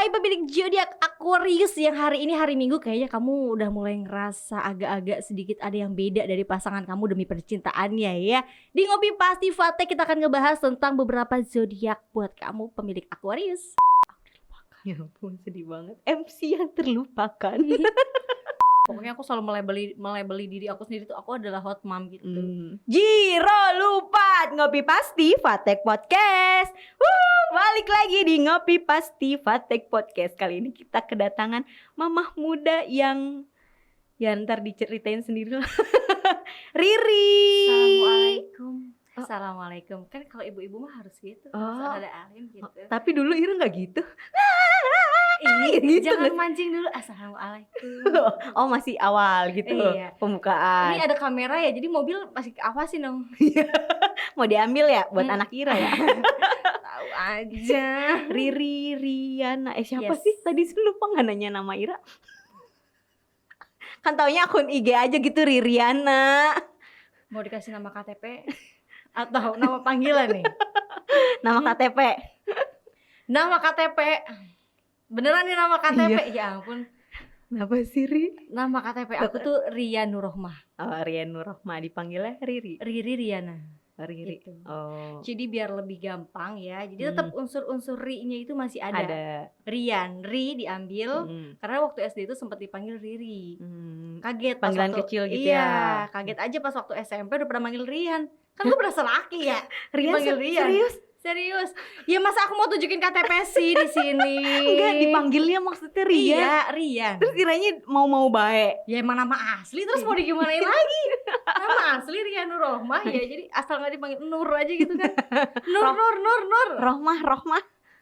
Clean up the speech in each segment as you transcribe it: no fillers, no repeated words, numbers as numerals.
Hai pemilik zodiak Aquarius yang hari ini hari Minggu, kayaknya kamu udah mulai ngerasa agak-agak sedikit ada yang beda dari pasangan kamu demi percintaannya ya. Di Ngopi Pasti Fate kita akan ngebahas tentang beberapa zodiak buat kamu pemilik Aquarius. Ya ampun, sedih banget. MC yang terlupakan. Pokoknya aku selalu melebeli diri aku sendiri tuh aku adalah hot mom gitu. Jiro lupa Ngopi Pasti Fatek Podcast. Balik lagi di Ngopi Pasti Fatek Podcast. Kali ini kita kedatangan mamah muda yang ya ntar diceritain sendiri lah. Riri. Assalamualaikum. Assalamualaikum. Kan kalau ibu-ibu mah harus gitu. Harus ada alim gitu. Tapi dulu Ira nggak gitu. Gitu jangan mancing dulu. Assalamualaikum. Oh masih awal gitu. Iya. Pembukaan. Ini ada kamera ya, jadi mobil masih awasin dong. Mau diambil ya buat anak Ira ya. Tahu aja. Riri Riana. Siapa Yes. sih? Tadi lupa nggak nanya nama Ira. Kan taunya akun IG aja gitu, Ririana. Mau dikasih nama KTP atau nama panggilan nih? Nama KTP. Nama KTP. Beneran nih nama KTP? Ya ampun. Kenapa sih Ri? Nama KTP aku tuh Ria Nurrohmah. Oh, Rian Nurrohmah, dipanggilnya Riri. Riri Riana. Riri. Gitu. Oh. Jadi biar lebih gampang ya. Jadi tetap unsur-unsur ri-nya itu masih ada. Rian, Ri diambil karena waktu SD itu sempat dipanggil Riri. Kaget pas Panggilan waktu, kecil gitu iya, ya. kaget aja pas waktu SMP udah pernah manggil Rian. Kan gue berasa laki ya. Rian, Dipanggil Rian. Serius. Ya masa aku mau tunjukin KTP sih di sini. Enggak, dipanggilnya maksudnya Rian. Iya, Rian. Terus kiranya mau baik. Ya emang nama asli, terus mau digimanain lagi? Nama asli Ria Nurrohmah ya, jadi asal nggak dipanggil Nur aja gitu kan. Nur.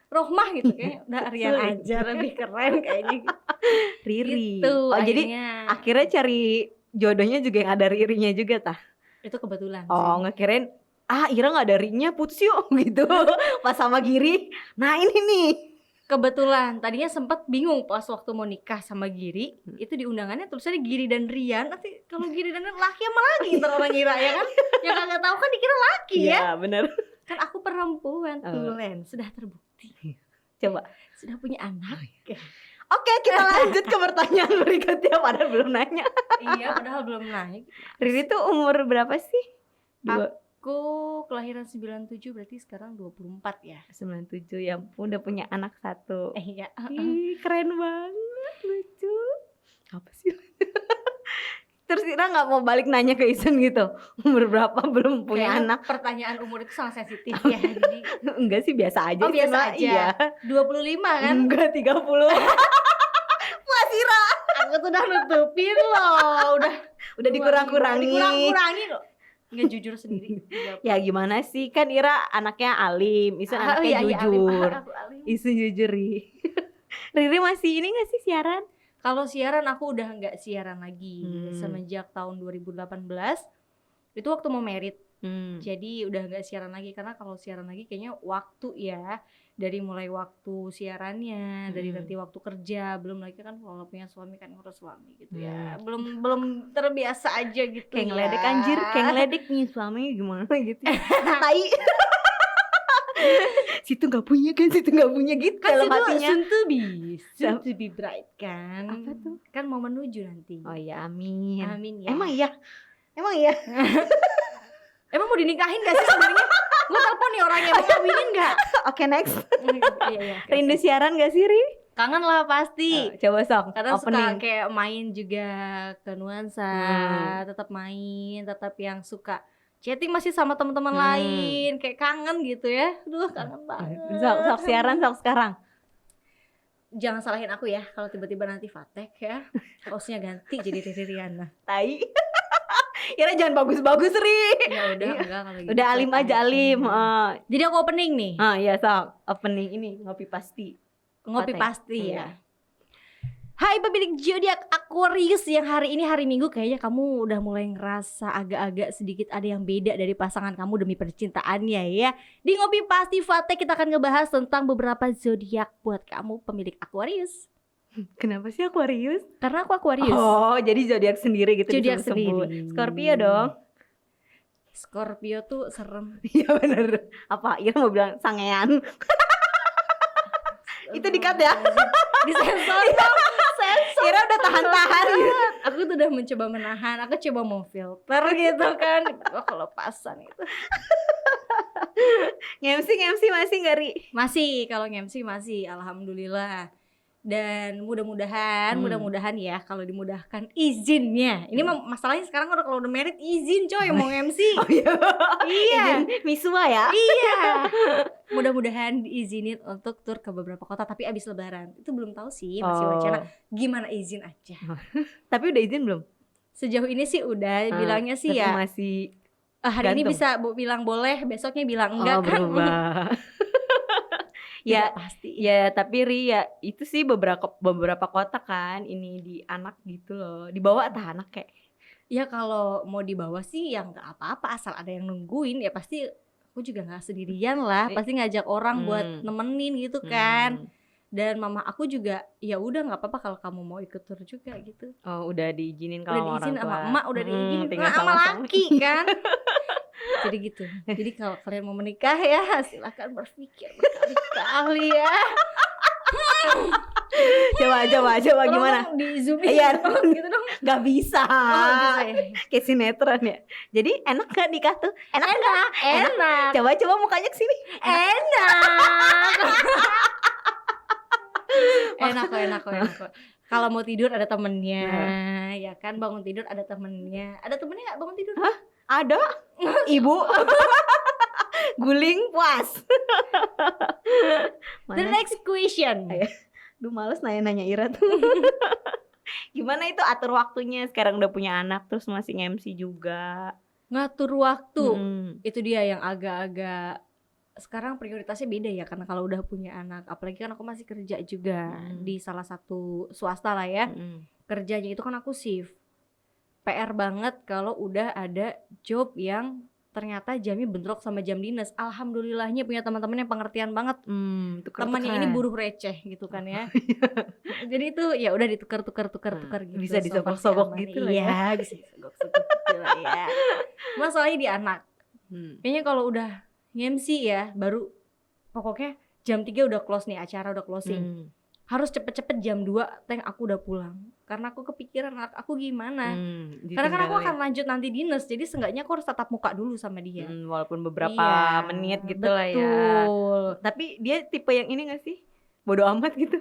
Rohmah gitu kayaknya udah Rian aja lebih keren kayaknya gitu. Riri. Gitu, Oh jadi akhirnya cari jodohnya juga yang ada Ririnya juga tah? Itu kebetulan Oh sih. ngekirain Ira gak ada Rinya putus yuk gitu. Pas sama Giri. Nah ini nih. Kebetulan tadinya sempat bingung pas waktu mau nikah sama Giri, itu di undangannya tulisannya Giri dan Rian. Nanti kalau Giri dan Rian laki sama laki ntar orang ngira ya kan. Yang kagak tahu kan dikira laki ya. Iya bener. Kan aku perempuan tulen, sudah terbukti. Coba. Sudah punya anak. Oke, kita lanjut ke pertanyaan berikutnya. Padahal belum nanya. Iya, padahal belum naik. Riri tuh umur berapa sih? Aku kelahiran 97, berarti sekarang 24 ya. 97, ya ampun udah punya anak satu. Iya. Ih, keren banget, lucu. Apa sih? Terus Ira gak mau balik nanya ke Isen gitu? Umur berapa belum punya Kayaknya anak? pertanyaan umur itu sangat sensitif ya. Jadi Enggak sih, biasa aja. oh biasa aja. Iya. 25 kan? Enggak, 30. Puas Ira. Aku tuh udah nutupin loh. Udah dikurang-kurangin. Dikurang-kurangin loh. Nggak jujur sendiri. Ya gimana sih, kan Ira anaknya alim, Isen anaknya jujur. Aku alim. Isen jujur Ri. Riri masih ini gak sih siaran? Kalau siaran aku udah nggak siaran lagi semenjak tahun 2018. Itu waktu mau merit. Jadi udah nggak siaran lagi karena kalau siaran lagi kayaknya waktu ya, dari mulai waktu siarannya, dari nanti waktu kerja, belum lagi kan kalau punya suami kan ngurus suami gitu ya. Belum terbiasa aja gitu. Kayak ya. ngeledek anjir, kayak ngeledek nih suaminya gimana gitu. Tai. Situ nggak punya gitu Kan dalam itu hatinya. soon to be bride kan. Apa tuh? Kan mau menuju nanti. Oh ya, amin. Amin ya. Emang iya. Emang mau dinikahin gak sih sebenarnya? Gue telepon nih orangnya, mau ngawinin gak? Oke, next. Iya. Rindu siaran gak sih, Ri? Kangen lah pasti. Coba sok. Kadang opening. suka kayak main juga ke nuansa, tetap main, tetap yang suka chatting masih sama teman-teman lain, kayak kangen gitu ya. Duh, kangen banget. Sok siaran sok sekarang. Jangan salahin aku ya kalau tiba-tiba nanti Fatek ya. Hostnya ganti jadi Riri Riana. Tai. Ira jangan bagus-bagus, Ri. Ya udah enggak kalau gitu. Udah alim aja, alim. Jadi aku opening nih. Iya sok. Opening ini Ngopi Pasti. Ngopi Fatek. Pasti ya. Hai pemilik zodiak Aquarius yang hari ini hari Minggu, kayaknya kamu udah mulai ngerasa agak-agak sedikit ada yang beda dari pasangan kamu demi percintaannya ya. Di Ngopi Pasti Fate kita akan ngebahas tentang beberapa zodiak buat kamu pemilik Aquarius. Kenapa sih Aquarius? Karena aku Aquarius. Oh, jadi zodiak sendiri gitu. Zodiak disebut-sebut. sendiri. Scorpio dong. Scorpio tuh serem. Iya bener. Apa? Ira mau bilang sangean. Itu di-cut ya? Disensor dong. Sensor. Kira udah tahan-tahan gitu. Aku tuh udah mencoba menahan, aku coba mau filter gitu kan. Oh, kelepasan itu. Nge-MC masih gak, Ri? Masih, kalau nge-MC masih, alhamdulillah. Dan mudah-mudahan ya, kalau dimudahkan izinnya. Ini masalahnya sekarang kalau udah married izin coy mau nge-MC. Oh iya. Iya. Izin Miswa ya? Iya. Mudah-mudahan diizinin untuk tur ke beberapa kota, tapi abis lebaran. Itu belum tahu sih, masih wacana. Gimana izin aja. Tapi udah izin belum? Sejauh ini sih udah, bilangnya sih ya. Masih hari gantung. ini bisa bilang boleh, besoknya bilang enggak kan. Berubah. Ya pasti. Ya tapi Ri ya itu sih beberapa kota kan ini di anak gitu loh. Dibawa tah anak kayak. Ya kalau mau dibawa sih ya nggak apa-apa, asal ada yang nungguin ya pasti. Aku juga nggak sendirian lah, pasti ngajak orang buat nemenin gitu kan. Dan mama aku juga ya udah nggak apa-apa kalau kamu mau ikut tur juga gitu. Oh udah diizinin kalau udah diizin orang tua. sama emak, udah diizinin sama laki kan. Jadi gitu. Jadi kalau kalian mau menikah ya silakan berpikir berkali-kali ya. Coba gimana? Di zoom iya gitu dong. Gak bisa. Bisa ya. Kayak sinetron ya. Jadi enak gak nikah tuh? Enak. Coba mukanya kesini. Enak kok. Kalau mau tidur ada temennya, ya kan, bangun tidur ada temennya. Ada temennya nggak bangun tidur? Hah? Ada? Ibu. Guling puas. The next question. Duh males nanya-nanya Ira tuh. Gimana itu atur waktunya? Sekarang udah punya anak terus masih nge-MC juga. Ngatur waktu. Itu dia yang agak-agak sekarang prioritasnya beda ya, karena kalau udah punya anak, apalagi kan aku masih kerja juga di salah satu swasta lah ya. Kerjanya itu kan aku shift. PR banget kalau udah ada job yang ternyata jamnya bentrok sama jam dinas. Alhamdulillahnya punya teman-teman yang pengertian banget. Temannya ini buruh receh gitu kan ya. Jadi itu ya udah ditukar gitu. Bisa disogok-sogok gitu lah ya. Iya, bisa disogok-sogok gitu lah ya. Masalahnya di anak. Kayaknya kalau udah nge-MC ya, baru pokoknya jam 3 udah close nih, acara udah closing. Harus cepet-cepet jam 2 aku udah pulang. Karena aku kepikiran anak aku gimana. Karena kan aku akan lanjut nanti dinas, jadi seenggaknya aku harus tatap muka dulu sama dia. Walaupun beberapa menit gitu lah ya. Betul. Tapi dia tipe yang ini gak sih? Bodo amat gitu.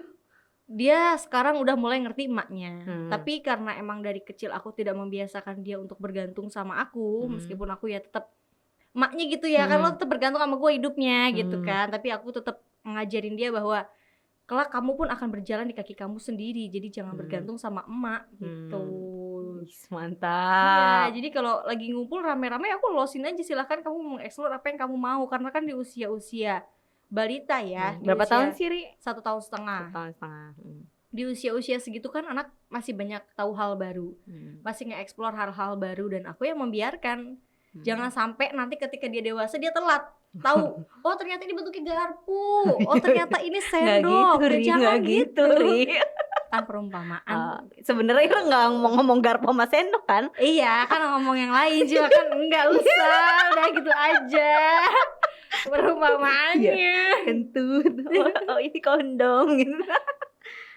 Dia sekarang udah mulai ngerti emaknya. Tapi karena emang dari kecil aku tidak membiasakan dia untuk bergantung sama aku, meskipun aku ya tetap emaknya gitu ya, kan lo tetap bergantung sama gue hidupnya gitu kan. Tapi aku tetap ngajarin dia bahwa kelak kamu pun akan berjalan di kaki kamu sendiri, jadi jangan bergantung sama emak gitu. Mantap. Ya, jadi kalau lagi ngumpul rame-rame aku losin aja, silahkan kamu mau explore apa yang kamu mau, karena kan di usia-usia balita ya. Berapa tahun sih Ri? 1,5 tahun. 1,5 tahun. Di usia-usia segitu kan anak masih banyak tahu hal baru, masih nge-explore hal-hal baru, dan aku yang membiarkan. Jangan sampai nanti ketika dia dewasa dia telat tahu, oh ternyata ini bentuknya garpu, oh ternyata ini sendok. Jangan gitu Ri. Kan perumpamaan. Sebenarnya lo nggak ngomong garpu sama sendok kan? Iya kan, ngomong yang lain juga kan, enggak usah, udah gitu aja perumpamaannya. Kentut, oh ini kondom gitu.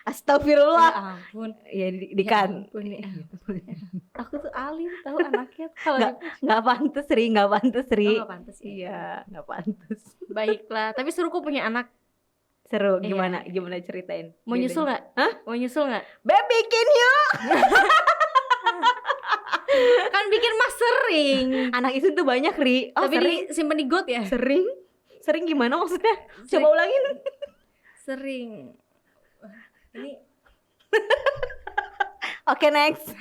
Astagfirullah. Ya ampun. Ya dikan. Ya ampun. Aku tuh alim tahu anaknya kalau nggak pantas Ri, nggak pantas Ri. Nggak pantas ya. Iya, nggak pantas. Baiklah, tapi seru kok punya anak. Seru, gimana ceritain? Mau nyusul nggak? Mau nyusul nggak? Beb bikin yuk. Kan bikin mas sering. Anak itu tuh banyak Ri. Tapi sering simpen di got ya? Sering gimana maksudnya? Coba ulangin. Sering. Ini Oke, next.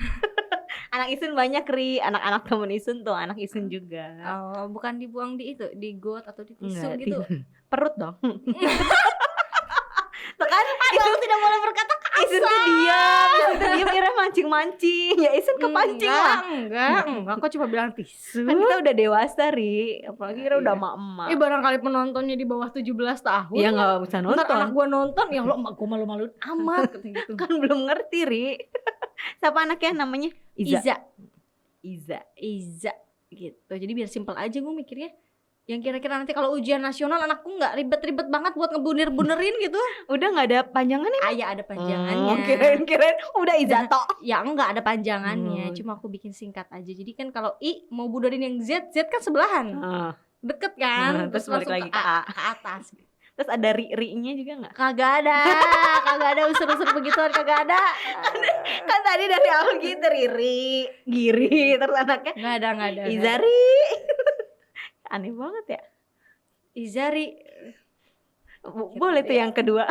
Anak Isun banyak Ri, anak-anak temen Isun tuh anak Isun juga. Oh, bukan dibuang di itu, di got atau di tisu gitu. Perut dong. Kan itu tidak boleh berkata kasar. Isun tuh diam kira mancing-mancing. Ya Isun kepancing lah. Enggak, kok cuma bilang tisu. Kan kita udah dewasa Ri, apalagi kira udah emak-emak. Barangkali penontonnya di bawah 17 tahun. Ya nggak bisa nonton. Ntar anak gua nonton, ya lo emak gua malu-maluin amat gitu. Kan belum ngerti Ri. Siapa anaknya namanya? Iza Iza gitu. Jadi biar simpel aja gue mikirnya. yang kira-kira nanti kalau ujian nasional anakku nggak ribet-ribet banget buat ngebuner-bunerin gitu. Udah nggak ada panjangannya? Ya ada panjangannya. Kirain udah izato. Ya enggak ada panjangannya, cuma aku bikin singkat aja. Jadi kan kalau I mau bunerin yang Z kan sebelahan. Deket kan, terus balik lagi ke A. Ke atas. Terus ada ri-nya juga nggak? Kagak ada unsur-unsur begituan, kagak ada. Kan tadi dari awal gitu Riri, Giri, terus anaknya nggak ada. Izari. Aneh banget ya. Izari. Boleh tuh yang kedua.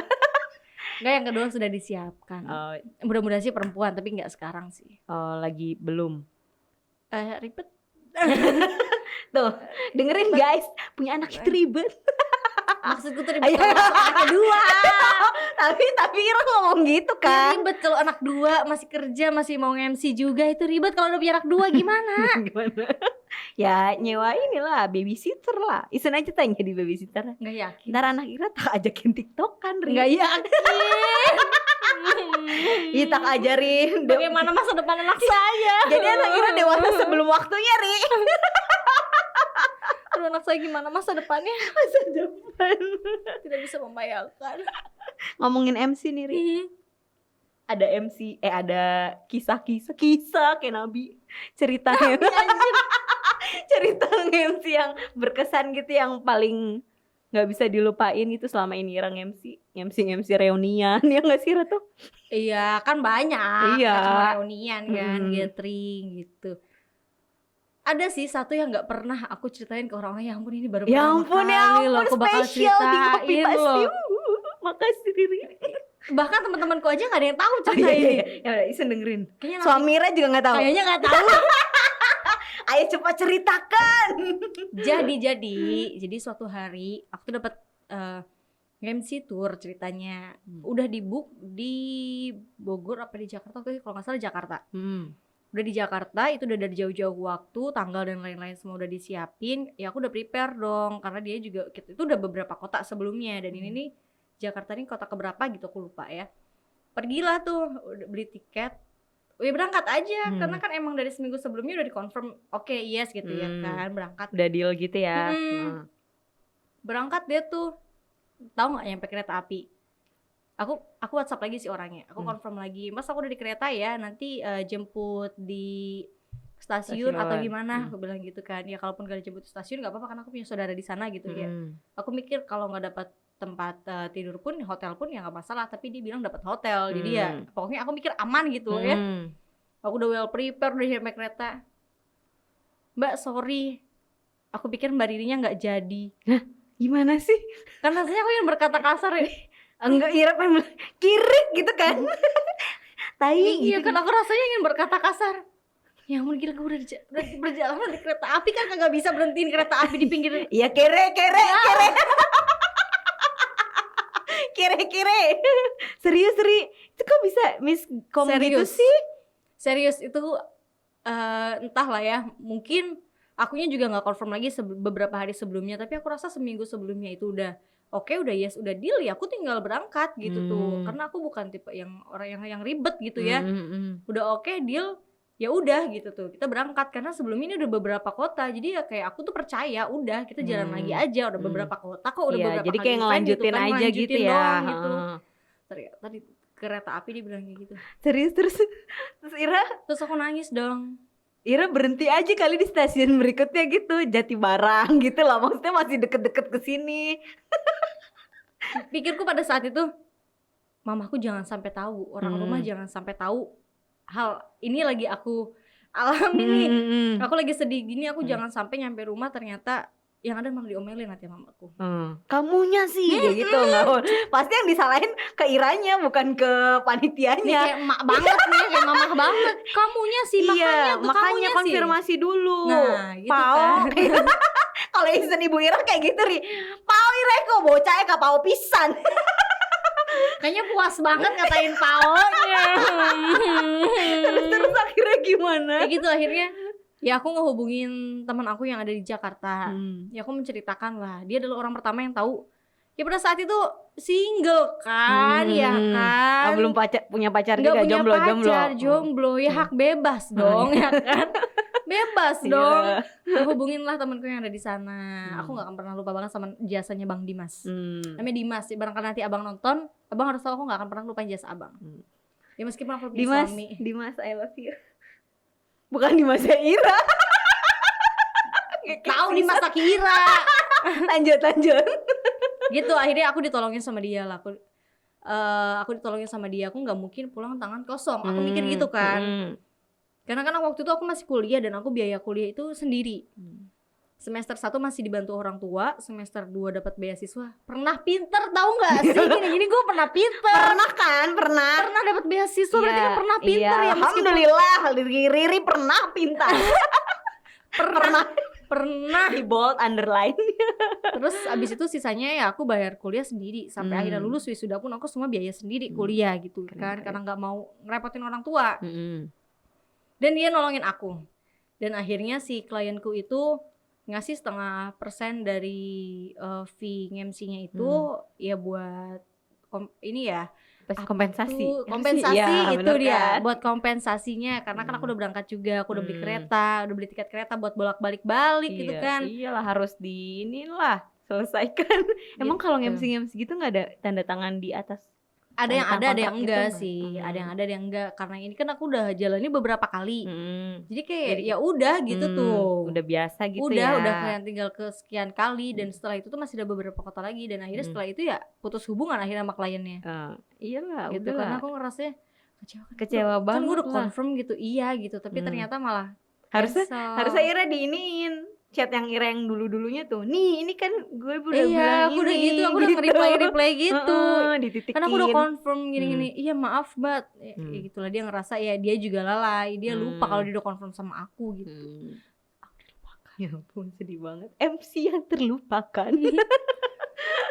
Enggak, yang kedua sudah disiapkan. Mudah-mudahan sih perempuan, tapi nggak sekarang sih. Lagi belum. Ribet. Tuh, dengerin guys, punya anak itu ribet. Maksudku tuh ribet kalau anak kedua. Tapi Ira ngomong gitu kan. Ribet kalau anak dua masih kerja, masih mau MC juga, itu ribet. Kalau udah punya anak dua gimana? Ya nyewa inilah, babysitter lah. Isen aja tanya di babysitter. Nggak yakin. Ntar anak Ira tak ajakin TikTok kan, Ri. Nggak yakin. Iya tak ajarin bagaimana masa depan anak saya. Jadi anak Ira dewasa sebelum waktunya, Ri. Aduh, anak saya gimana masa depannya? Masa depan tidak bisa membayangkan. Ngomongin MC nih, Ri. Ada MC, ada kisah kayak Nabi. Ceritanya cerita MC yang berkesan gitu, yang paling nggak bisa dilupain itu selama ini Ira MC reunian, ya nggak sih Ira tuh? Iya kan banyak, iya. Cuma reunian kan, gathering gitu. Ada sih satu yang nggak pernah aku ceritain ke orang lain. Ya ampun, ini baru pertama kali loh aku bakal ceritain loh. Makasih Riri. Bahkan teman-temanku aja nggak ada yang tahu cerita ini. Ya udah, Isen dengerin. Suami Ira juga nggak tahu. Kayaknya nggak tahu. Ayo cepat ceritakan. Jadi suatu hari aku tuh dapat MC tour ceritanya. Udah di book di Bogor apa di Jakarta, kalau nggak salah Jakarta. Udah di Jakarta, itu udah dari jauh-jauh waktu, tanggal dan lain-lain semua udah disiapin. Ya aku udah prepare dong, karena dia juga itu udah beberapa kota sebelumnya, dan ini nih Jakarta ini kota keberapa gitu aku lupa ya. Pergilah tuh, udah beli tiket. Ya berangkat aja, karena kan emang dari seminggu sebelumnya udah dikonfirm oke, yes gitu ya kan, berangkat. Udah deal gitu ya. Berangkat dia tuh, tahu nggak nyampe kereta api? Aku WhatsApp lagi sih orangnya, aku confirm lagi, Mas aku udah di kereta ya, nanti jemput di stasiun atau gimana, aku bilang gitu kan. Ya kalaupun gak dijemput di stasiun nggak apa-apa, karena aku punya saudara di sana gitu ya. Aku mikir kalau nggak dapat tempat tidur pun, hotel pun ya nggak masalah, tapi dia bilang dapat hotel, jadi ya pokoknya aku mikir aman gitu ya. Aku udah well prepare, udah nyampe kereta. Mbak sorry, aku pikir Mbak Ririnya nggak jadi. Gimana sih? Kan rasanya aku yang berkata kasar ya. Enggak, Ira pengen kirik gitu kan. Tai iya gitu. kan, aku rasanya ingin berkata kasar. Ya ampun, gila, gue udah berjalan di kereta api kan, kagak bisa berhentiin kereta api di pinggir. Iya kere. Serius Ri, itu kok bisa miskom gitu sih? Serius itu entahlah ya, mungkin akunya juga nggak confirm lagi beberapa hari sebelumnya, tapi aku rasa seminggu sebelumnya itu udah oke, udah yes, udah deal ya, aku tinggal berangkat gitu tuh, karena aku bukan tipe yang orang yang ribet gitu ya. Udah oke, deal, ya udah gitu tuh, kita berangkat, karena sebelum ini udah beberapa kota, jadi ya kayak aku tuh percaya udah kita jalan lagi aja, udah beberapa kota kok, udah beberapa jadi kali kayak ngelanjutin gitu kan, aja gitu ya doang, gitu. Tadi kereta api dia bilang kayak gitu. Serius, terus Ira? Terus aku nangis dong. Ira berhenti aja kali di stasiun berikutnya gitu, Jatibarang gitu lah, maksudnya masih deket-deket ke sini. Pikirku pada saat itu, mamaku jangan sampai tahu, orang rumah jangan sampai tahu hal ini lagi aku alami nih. Aku lagi sedih gini, aku jangan sampai nyampe rumah ternyata yang ada malah diomelin nanti mamaku. Kamunya sih kayak gitu, nggak? Pasti yang disalahin ke Iranya, bukan ke panitianya. Ini kayak emak banget nih, kayak mamah banget. Kamunya sih, makanya konfirmasi sih dulu. Nah, gitu Pao. kan. Kalau Isen ibu Ira kayak gitu Ri, Pao Ira kok bocahnya gak pao pisan. Kayaknya puas banget ngatain Paonya. Terus akhirnya gimana? Kayak gitu akhirnya. Ya aku ngehubungin teman aku yang ada di Jakarta. Ya aku menceritakan lah, dia adalah orang pertama yang tahu. Ya pada saat itu single kan, ya kan. Belum punya pacar juga, jomblo. Jomblo ya, hak bebas dong, ya kan. Bebas Iya. dong. Hubunginlah temanku yang ada di sana. Aku Hmm. gak akan pernah lupa banget sama jasanya Bang Dimas. Hmm. Namanya Dimas. Barangkali nanti abang nonton, abang harus tahu aku gak akan pernah lupain jasa abang. Ya meskipun aku punya Dimas, suami. Dimas, I love you. Bukan Dimas Ira. Tahu Dimas Takira. Lanjut. Gitu, akhirnya aku ditolongin sama dia lah. Aku ditolongin sama dia. Aku nggak mungkin pulang tangan kosong. Aku mikir gitu kan. Karena kan waktu itu aku masih kuliah dan aku biaya kuliah itu sendiri. Semester 1 masih dibantu orang tua, semester 2 dapat beasiswa. Pernah pinter tahu nggak sih? Gini-gini gue pernah pinter. Pernah Dapat beasiswa berarti kan pernah pinter ya. Meskipun Alhamdulillah, Riri pernah pintar. pernah di bold underline. Terus abis itu sisanya ya aku bayar kuliah sendiri sampai akhirnya lulus wisuda pun aku semua biaya sendiri kuliah gitu kan, karena nggak mau ngerepotin orang tua. Dan dia nolongin aku. Dan akhirnya si klienku itu ngasih 0,5% dari fee nge-MC-nya itu ya buat ini ya kompensasi. Kompensasi ya, itu dia kan? buat kompensasinya karena kan aku udah berangkat juga, aku udah beli kereta, udah beli tiket kereta buat bolak-balik gitu kan. Iyalah harus selesaikan. Emang kalau nge-MC gitu nggak ada tanda tangan di atas? Ada yang ada yang gitu enggak nggak? sih. Ada yang ada ada yang enggak karena ini kan aku udah jalannya beberapa kali. Jadi kayak ya udah gitu tuh. Udah biasa gitu udah ya. kayak tinggal ke sekian kali dan setelah itu tuh masih ada beberapa kota lagi dan akhirnya setelah itu ya putus hubungan akhirnya sama kliennya. Iyalah, Gitu karena aku ngerasanya kecewa kan banget gue udah lah. confirm gitu gitu tapi ternyata malah Harusnya Ira diiniin chat yang Ira yang dulu-dulunya tuh. Nih, ini kan gue udah bilang aku udah ini. gitu, aku udah nge-reply gitu. Dititikin. Karena aku udah confirm gini-gini. Iya maaf Bat. Ya gitulah dia ngerasa ya dia juga lalai. Dia lupa kalau dia udah confirm sama aku gitu. Aku dilupakan. Ya ampun sedih banget. MC yang terlupakan.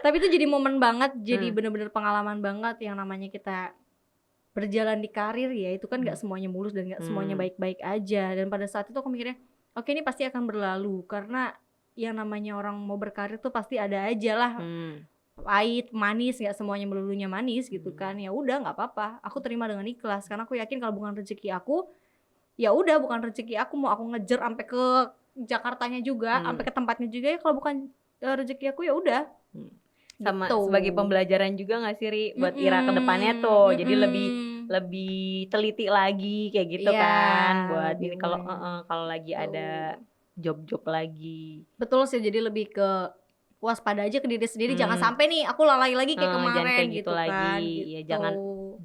Tapi itu jadi momen banget, jadi bener-bener pengalaman banget yang namanya kita berjalan di karir ya. Itu kan gak semuanya mulus dan gak semuanya baik-baik aja. Dan pada saat itu aku mikirnya oke ini pasti akan berlalu karena yang namanya orang mau berkarir tuh pasti ada aja lah pahit, manis, nggak semuanya melulunya manis gitu kan. Ya udah nggak apa-apa, aku terima dengan ikhlas karena aku yakin kalau bukan rezeki aku ya udah bukan rezeki aku, mau aku ngejar sampai ke Jakartanya juga, sampai ke tempatnya juga ya kalau bukan rezeki aku ya udah. Sama gitu. Sebagai pembelajaran juga nggak sih Ri buat Ira ke depannya tuh. Jadi lebih teliti lagi kayak gitu kan buat ini kalau lagi ada job-job lagi. Betul sih, jadi lebih ke waspada aja ke diri sendiri, jangan sampai nih aku lalai lagi kayak kemarin kayak gitu lagi. kan. Ya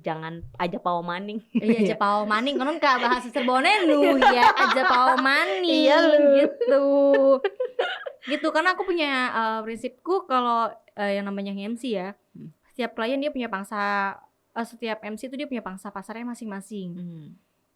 jangan aja pau maning. Iya aja pau maning konon ka bahasa Cirebonenu ya aja pau maning gitu. Gitu karena aku punya prinsipku kalau yang namanya MC ya. Setiap klien dia punya pangsa setiap MC itu dia punya pangsa pasarnya masing-masing.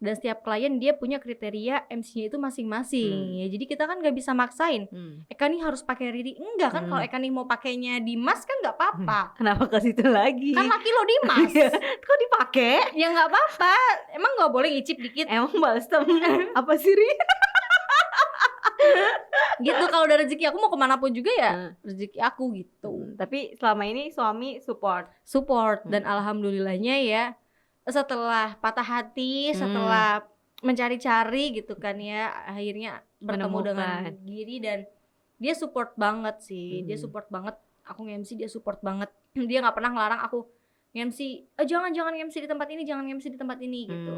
Dan setiap klien dia punya kriteria MC-nya itu masing-masing. Ya jadi kita kan nggak bisa maksain. Eka nih harus pakai Riri, enggak kan? Kalau Eka nih mau pakainya Dimas kan nggak apa-apa. Kenapa ke situ lagi? Kan laki lo Dimas. Kok dipakai? Ya nggak apa-apa. Emang nggak boleh ngicip dikit? Emang balsam apa sih Ri? Gitu kalau udah rezeki aku mau kemana pun juga ya rezeki aku gitu. Tapi selama ini suami support dan alhamdulillahnya ya setelah patah hati, setelah mencari-cari gitu kan ya akhirnya bertemu dengan Giri dan dia support banget sih. Dia support banget aku nge-MC, dia support banget. Dia nggak pernah ngelarang aku nge-MC, jangan nge-MC di tempat ini, jangan nge-MC di tempat ini gitu.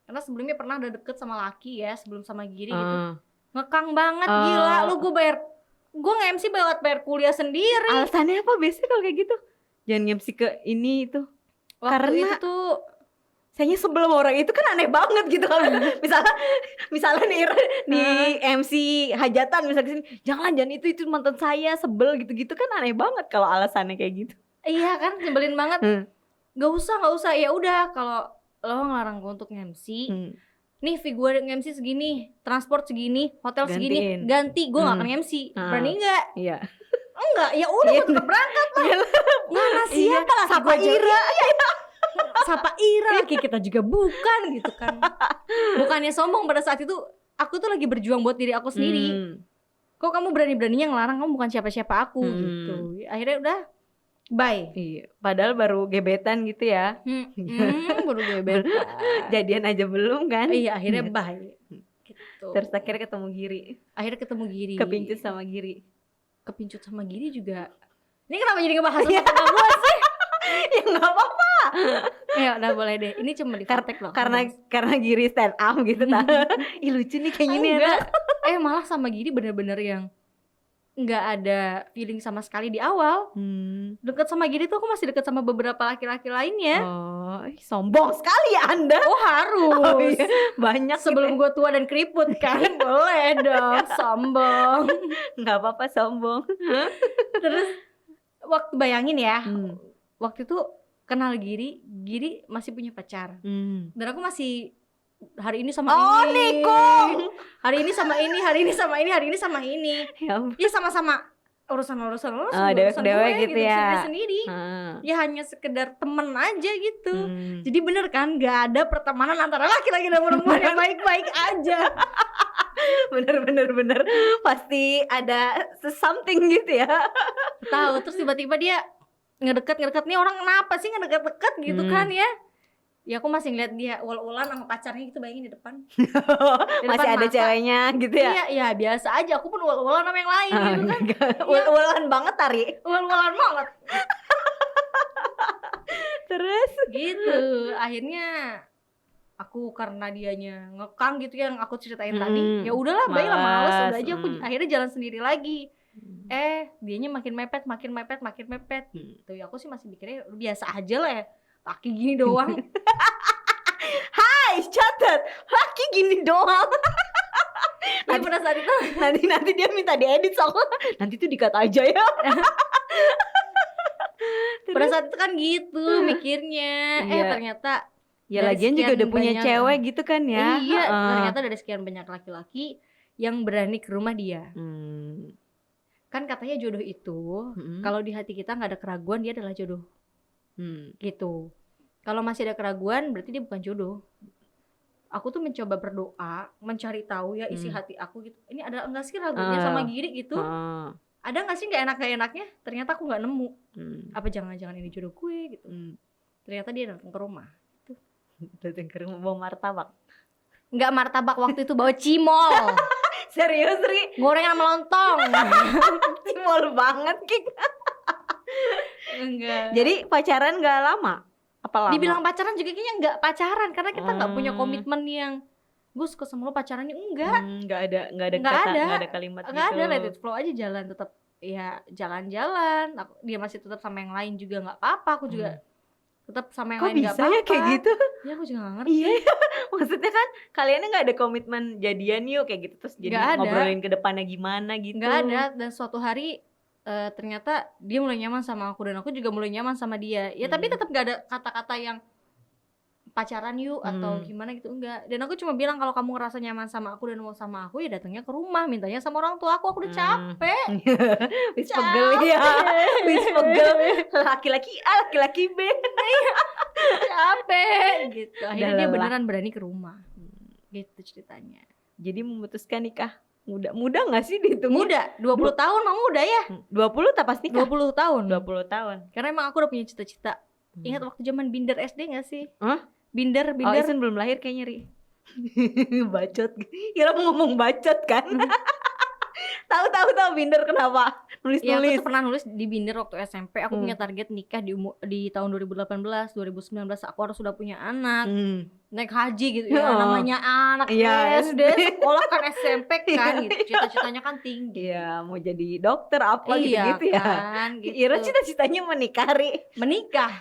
Karena sebelumnya pernah udah deket sama laki ya, sebelum sama Giri gitu. Ngekang banget gila lu, gue nge-MC bayar kuliah sendiri. Alasannya apa biasanya kalau kayak gitu? Jangan nge-MC ke ini itu. Waktu itu tuh sayangnya sebelum orang itu kan aneh banget gitu kalau misalnya nih di MC hajatan misalnya jangan itu mantan saya sebel gitu-gitu kan aneh banget kalau alasannya kayak gitu. Iya kan nyebelin banget. Gak usah ya udah kalau lo ngelarang gue untuk nge-MC nih fee gue nge-MC segini, transport segini, hotel segini, ganti gue gak akan nge-MC. Berani gak? Iya. Enggak, ya udah gue tetap berangkat lah. Mana siapa lah Sapa Ira. Sapa Ira laki kita juga bukan gitu kan. Bukannya sombong, pada saat itu aku tuh lagi berjuang buat diri aku sendiri. Kok kamu berani-beraninya ngelarang, kamu bukan siapa-siapa aku gitu. Akhirnya udah bye. Iya, padahal baru gebetan gitu ya. Baru gebetan. Jadian aja belum kan? Iya, akhirnya bye. Gitu. gitu. Terus akhirnya ketemu Giri. Akhirnya ketemu Giri. Kepincut sama Giri. Kepincut sama Giri juga. Ini kenapa jadi ngebahas tentang gue sih? Ya nggak apa-apa. Ya udah boleh deh. Ini cuma di kontek loh. Karena Giri stand up gitu ta. Ih lucu nih kayak gini enggak. Malah sama Giri bener-bener yang nggak ada feeling sama sekali di awal. Deket sama Giri tuh aku masih deket sama beberapa laki-laki lainnya. Oh, sombong sekali ya Anda. Oh harus. Oh, iya. Banyak sebelum gue tua dan keriput kan. Boleh dong sombong. Nggak apa-apa sombong. Terus waktu bayangin ya, waktu itu kenal Giri masih punya pacar. Dan aku masih hari ini sama ini. Niko. Hari ini sama ini, hari ini sama ini, hari ini sama ini. Ya sama-sama urusan dewek gitu ya. Sendiri. Ya hanya sekedar temen aja gitu. Jadi bener kan gak ada pertemanan antara laki-laki dan perempuan yang baik-baik aja. Bener. Pasti ada something gitu ya. Tahu, terus tiba-tiba dia ngedeket nih orang kenapa sih ngedeket-deket gitu kan ya. Ya aku masih ngeliat dia ul-ulan sama pacarnya gitu, bayangin di depan. Masih ada ceweknya gitu ya? Iya biasa aja, aku pun ul-ulan sama yang lain gitu kan. Ul-ulan banget Tari. Ul-ulan banget. Terus? Gitu, akhirnya aku karena dianya ngekang gitu yang aku ceritain tadi. Ya udahlah, baiklah males, udah aja aku akhirnya jalan sendiri lagi. Dianya makin mepet. Gitu ya, aku sih masih mikirnya biasa aja lah ya. Laki gini doang. Hai, catat. Laki gini doang. Nanti pada saat itu nanti dia minta diedit soalnya. Nanti tuh di-cut aja ya. Pada saat itu kan gitu mikirnya. Ternyata ya lagian juga udah punya cewek gitu kan ya. Iya, ternyata dari sekian banyak laki-laki yang berani ke rumah dia. Kan katanya jodoh itu kalau di hati kita nggak ada keraguan, dia adalah jodoh. Gitu. Kalau masih ada keraguan berarti dia bukan jodoh. Aku tuh mencoba berdoa, mencari tahu ya isi hati aku gitu. Ini ada enggak sih ragunya sama Giri gitu? Ada enggak sih enggak enaknya? Ternyata aku enggak nemu. Apa jangan-jangan ini jodoh gue gitu. Ternyata dia datang ke rumah. Datang ke rumah bawa martabak. Enggak martabak, waktu itu bawa cimol. Serius Ri? Gorengan sama lontong. Cimol banget Kik. Enggak. Jadi pacaran gak lama? Apa lama? Dibilang pacaran juga kayaknya enggak pacaran, karena kita enggak punya komitmen yang gue suka sama lo pacarannya, enggak. Enggak ada kalimat enggak gitu. Ada, let it flow aja, jalan tetap ya jalan-jalan. Dia masih tetap sama yang lain juga enggak apa-apa, aku juga tetap sama yang lain enggak apa-apa. Kok bisa ya kayak gitu? Ya aku juga enggak ngerti. Iya. Maksudnya kan kaliannya enggak ada komitmen jadian yuk kayak gitu, terus jadi ngobrolin ke depannya gimana gitu. Enggak ada, dan suatu hari ternyata dia mulai nyaman sama aku dan aku juga mulai nyaman sama dia. Ya tapi tetap gak ada kata-kata yang pacaran yuk atau gimana gitu, enggak. Dan aku cuma bilang kalau kamu ngerasa nyaman sama aku dan mau sama aku ya datangnya ke rumah, mintanya sama orang tua aku udah capek. Wis pegel ya. Wis pegel. Laki-laki A, laki-laki B. Capek gitu. Akhirnya dia beneran berani ke rumah. Gitu ceritanya. Jadi memutuskan nikah muda gak sih dihitung? Muda, 20 tahun mah muda ya. 20 tak pasti nikah? 20 tahun. 20 tahun. Karena emang aku udah punya cita-cita. Ingat waktu zaman Binder SD gak sih? Hah? Binder. Oh Isen belum lahir kayaknya Ri. Bacot. Kira mau ngomong bacot kan? Tahu Binder kenapa? Nulis. Ya aku tuh pernah nulis di Binder waktu SMP. Aku punya target nikah di tahun 2018, 2019 aku harus sudah punya anak. Naik haji gitu ya, namanya anak SD, sekolah kan SMP kan gitu. Cita-citanya kan tinggi. Iya, mau jadi dokter apa gitu ya. Kan, gitu. Ira cita-citanya menikah Ri. Menikah.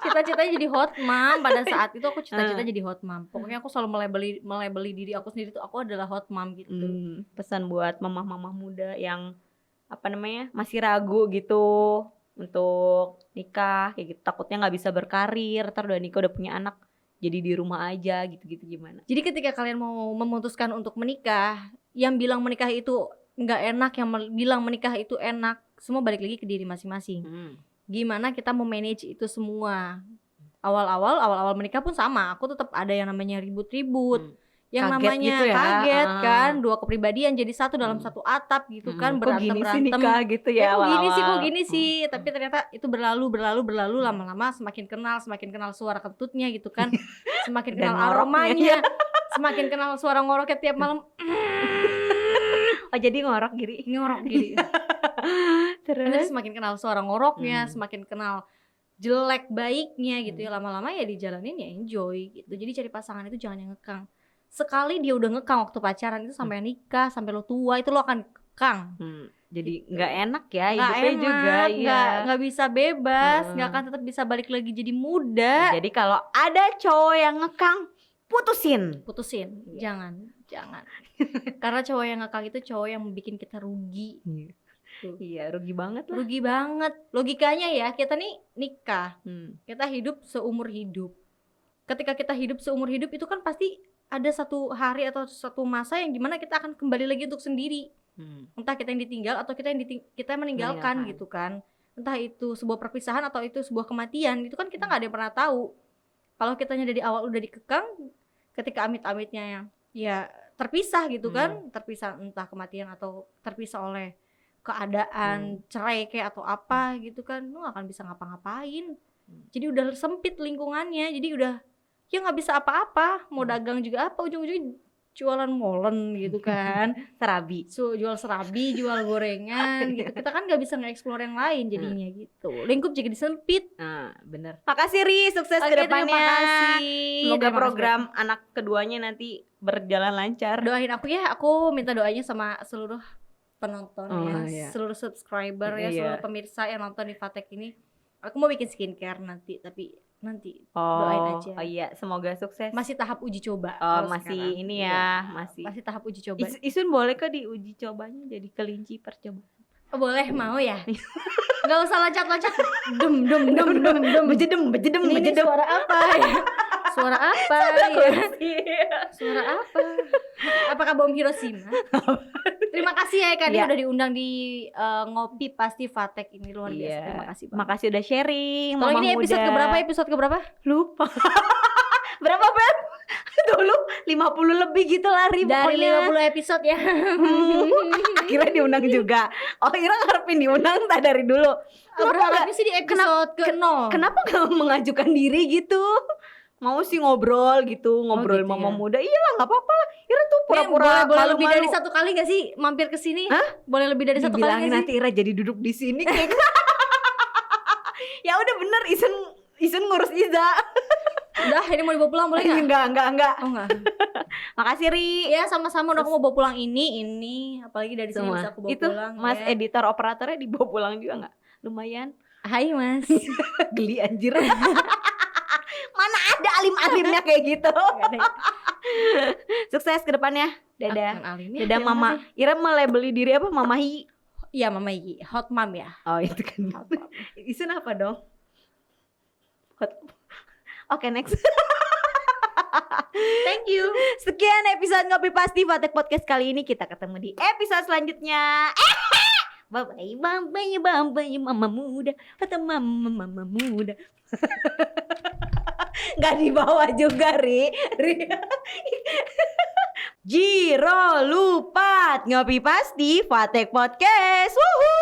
Cita-citanya jadi hot mom. Pada saat itu aku cita-cita jadi hot mom. Pokoknya aku selalu melabeli diri aku sendiri tuh aku adalah hot mom gitu. Pesan buat mamah-mamah muda yang masih ragu gitu untuk nikah kayak gitu, takutnya nggak bisa berkarir, ntar udah nikah udah punya anak jadi di rumah aja gitu-gitu, gimana? Jadi ketika kalian mau memutuskan untuk menikah, yang bilang menikah itu nggak enak, yang bilang menikah itu enak, semua balik lagi ke diri masing-masing. Gimana kita memanage itu semua. Awal-awal menikah pun sama, aku tetap ada yang namanya ribut-ribut. Yang kaget namanya gitu ya? Kaget kan, dua kepribadian jadi satu dalam satu atap gitu kan, berantem-berantem. Gitu ya, Kok gini sih, tapi ternyata itu berlalu lama-lama semakin kenal suara kentutnya gitu kan, semakin kenal aromanya, Semakin kenal suara ngoroknya tiap malam. Oh jadi ngorok Giri. Ngorok Giri. Nanti Terus semakin kenal suara ngoroknya, semakin kenal jelek baiknya gitu ya, lama-lama ya dijalanin ya enjoy gitu. Jadi cari pasangan itu jangan yang ngekang. Sekali dia udah ngekang waktu pacaran itu sampai nikah, sampai lo tua itu lo akan kekang. Jadi nggak enak ya Nggak hidupnya enak, juga ya. nggak bisa bebas, nggak akan tetap bisa balik lagi jadi muda. Jadi kalau ada cowok yang ngekang, putusin. Jangan. Karena cowok yang ngekang itu cowok yang bikin kita rugi. Iya, rugi banget lah. Rugi banget. Logikanya ya, kita nih nikah. Kita hidup seumur hidup. Ketika kita hidup seumur hidup itu kan pasti ada satu hari atau satu masa yang dimana kita akan kembali lagi untuk sendiri. Entah kita yang ditinggal atau kita yang meninggalkan gitu kan. Entah itu sebuah perpisahan atau itu sebuah kematian, itu kan kita nggak ada yang pernah tahu. Kalau kitanya dari awal udah dikekang, ketika amit-amitnya ya terpisah gitu kan, terpisah entah kematian atau terpisah oleh keadaan cerai kayak atau apa gitu kan, lu gak akan bisa ngapa-ngapain. Jadi udah sempit lingkungannya, jadi udah ya nggak bisa apa-apa, mau dagang juga apa, ujung-ujungnya jualan molen gitu kan. Jual serabi, jual gorengan gitu. Kita kan nggak bisa nge-explore yang lain jadinya gitu. Lingkup jadi sempit. Bener. Makasih Ri, sukses kedepannya. Terima kasih. Semoga program anak keduanya nanti berjalan lancar. Doain aku ya, aku minta doanya sama seluruh penonton seluruh subscriber ya, seluruh pemirsa yang nonton di Fatek ini. Aku mau bikin skincare nanti doain aja. Oh iya, semoga sukses. Masih tahap uji coba. Masih sekarang. ini ya, masih tahap uji coba. Isun boleh kok diuji cobanya jadi kelinci percobaan? Oh, boleh, mau ya? Gak usah loncat-loncat. Dum. Bejedem. Ini suara apa ya? Suara apa ya? Apakah bom Hiroshima? Terima kasih ya Eka, udah diundang di Ngopi Pasti Fatek ini, luar biasa. Terima kasih banget. Makasih udah sharing. Kalau ini episode keberapa? Lupa. Berapa Beb? Dulu 50 lebih gitu lah Ri. Dari 50 episode ya. Akhirnya diundang juga. Oh Ira ngarepin diundang tak dari dulu. Berharapnya sih di episode ke-0. Kenapa gak mengajukan diri gitu? Mau sih ngobrol gitu mama ya? muda. Iyalah gak apa-apa lah. Ira tuh pura-pura boleh lebih dari satu kali gak sih mampir ke sini? Boleh lebih dari satu kali gak sih? Nanti Ira jadi duduk di sini kayak. Ya udah bener, Isun ngurus Iza. Udah, ini mau dibawa pulang boleh gak? Enggak. Oh enggak. Makasih Ri. Ya sama-sama, udah aku mau bawa pulang ini apalagi dari sini bisa aku bawa itu, pulang. Mas ya. editor operatornya dibawa pulang juga gak? Lumayan. Hai Mas. Geli anjir. Mana ada alim-alimnya kayak gitu. Sukses ke depannya. Dadah. Dadah Mama. Ira melabeli diri apa? Mama Hi. Iya Mama Hi. Hot mom ya. Oh itu kan. Isun apa dong? Hot. Oke, next. Thank you. Sekian episode Ngopi Pasti Fatek Podcast kali ini. Kita ketemu di episode selanjutnya. Bye mama muda. Kata mama muda. Gak dibawa juga Ri. Jiro Lupat Ngopi Pasti Fatek Podcast. Wuhu.